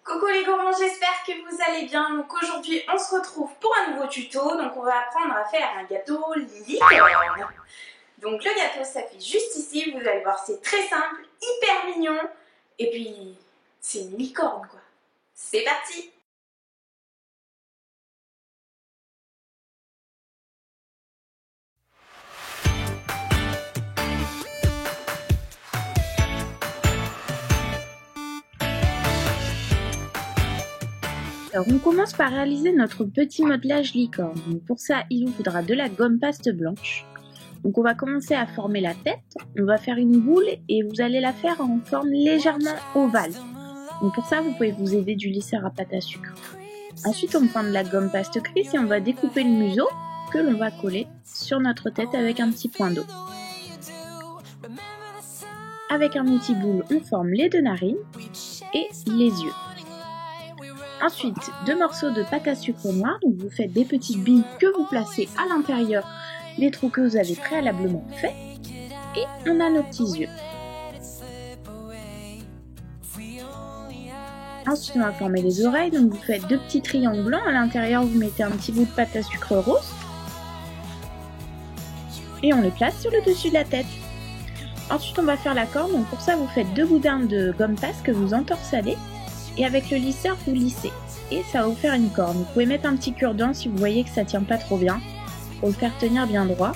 Coucou les gourmands, j'espère que vous allez bien. Donc aujourd'hui on se retrouve pour un nouveau tuto. Donc on va apprendre à faire un gâteau licorne. Donc le gâteau s'affiche juste ici, vous allez voir, c'est très simple, hyper mignon. Et puis c'est une licorne quoi. C'est parti! Alors on commence par réaliser notre petit modelage licorne. Donc pour ça, il nous faudra de la gomme paste blanche. Donc on va commencer à former la tête. On va faire une boule et vous allez la faire en forme légèrement ovale. Donc pour ça, vous pouvez vous aider du lisseur à pâte à sucre. Ensuite, on prend de la gomme paste cuisse et on va découper le museau que l'on va coller sur notre tête avec un petit point d'eau. Avec un outil boule, on forme les deux narines et les yeux. Ensuite, 2 morceaux de pâte à sucre noire, donc vous faites des petites billes que vous placez à l'intérieur des trous que vous avez préalablement faits. Et on a nos petits yeux. Ensuite, on va former les oreilles, donc vous faites 2 petits triangles blancs. À l'intérieur, vous mettez un petit bout de pâte à sucre rose. Et on les place sur le dessus de la tête. Ensuite, on va faire la corne, donc pour ça, vous faites 2 boudins de gomme paste que vous entorsadez. Et avec le lisseur, vous lissez. Et ça va vous faire une corne. Vous pouvez mettre un petit cure-dent si vous voyez que ça tient pas trop bien. Pour le faire tenir bien droit.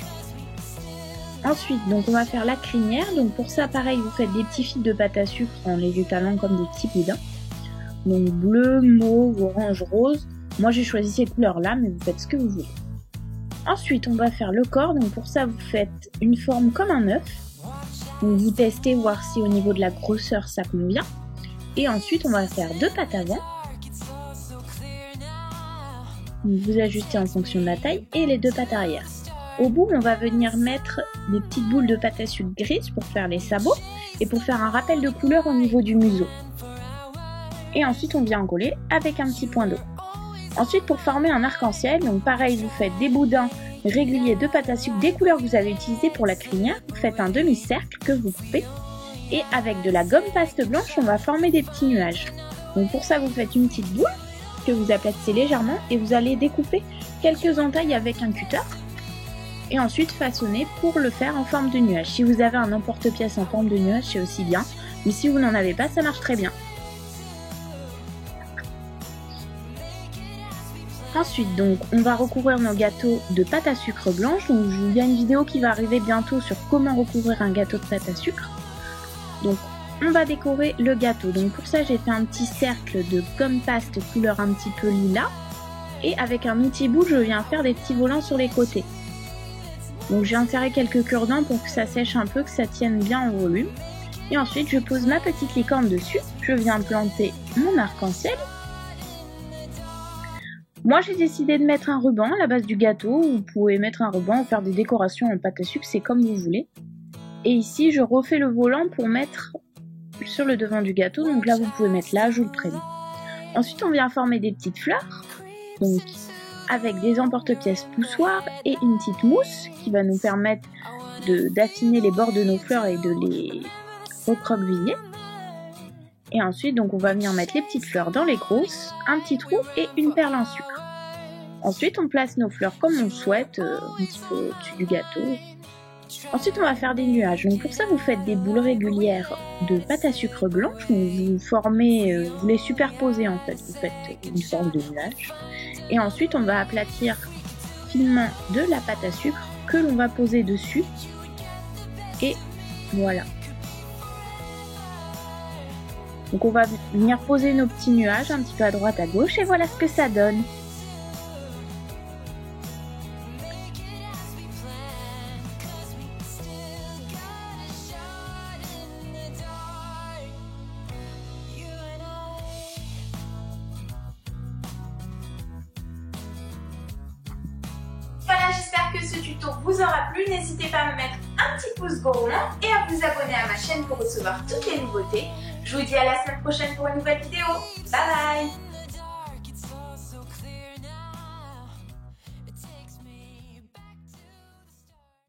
Ensuite, donc on va faire la crinière. Donc pour ça, pareil, vous faites des petits fils de pâte à sucre en les étalant comme des petits boudins. Donc bleu, mauve, orange, rose. Moi j'ai choisi ces couleurs-là, mais vous faites ce que vous voulez. Ensuite, on va faire le corps. Donc pour ça, vous faites une forme comme un œuf. Donc vous testez, voir si au niveau de la grosseur ça convient. Et ensuite, on va faire 2 pattes avant. Vous ajustez en fonction de la taille et les 2 pattes arrière. Au bout, on va venir mettre des petites boules de pâte à sucre grise pour faire les sabots et pour faire un rappel de couleur au niveau du museau. Et ensuite, on vient coller avec un petit point d'eau. Ensuite, pour former un arc-en-ciel, donc pareil, vous faites des boudins réguliers de pâte à sucre des couleurs que vous avez utilisées pour la crinière. Vous faites un demi-cercle que vous coupez. Et avec de la gomme paste blanche, on va former des petits nuages. Donc pour ça, vous faites une petite boule que vous aplatissez légèrement et vous allez découper quelques entailles avec un cutter. Et ensuite façonner pour le faire en forme de nuage. Si vous avez un emporte-pièce en forme de nuage, c'est aussi bien. Mais si vous n'en avez pas, ça marche très bien. Ensuite, donc, on va recouvrir nos gâteaux de pâte à sucre blanche. Donc, il y a une vidéo qui va arriver bientôt sur comment recouvrir un gâteau de pâte à sucre. Donc on va décorer le gâteau. Donc pour ça j'ai fait un petit cercle de gomme paste couleur un petit peu lilas. Et avec un outil boule je viens faire des petits volants sur les côtés. Donc j'ai inséré quelques cure-dents pour que ça sèche un peu, que ça tienne bien en volume. Et ensuite je pose ma petite licorne dessus. Je viens planter mon arc-en-ciel. Moi j'ai décidé de mettre un ruban à la base du gâteau. Vous pouvez mettre un ruban ou faire des décorations en pâte à sucre, c'est comme vous voulez. Et ici, je refais le volant pour mettre sur le devant du gâteau. Donc là, vous pouvez mettre l'âge ou le prénom. Ensuite, on vient former des petites fleurs. Donc, avec des emporte-pièces poussoirs et une petite mousse qui va nous permettre d'affiner les bords de nos fleurs et de les recroqueviller. Et ensuite, donc, on va venir mettre les petites fleurs dans les grosses, un petit trou et une perle en sucre. Ensuite, on place nos fleurs comme on souhaite, un petit peu au-dessus du gâteau. Ensuite, on va faire des nuages. Donc pour ça, vous faites des boules régulières de pâte à sucre blanche. Vous formez, vous les superposez en fait. Vous faites une forme de nuage. Et ensuite, on va aplatir finement de la pâte à sucre que l'on va poser dessus. Et voilà. Donc on va venir poser nos petits nuages un petit peu à droite, à gauche. Et voilà ce que ça donne. Voilà, j'espère que ce tuto vous aura plu. N'hésitez pas à me mettre un petit pouce gourmand et à vous abonner à ma chaîne pour recevoir toutes les nouveautés. Je vous dis à la semaine prochaine pour une nouvelle vidéo. Bye bye!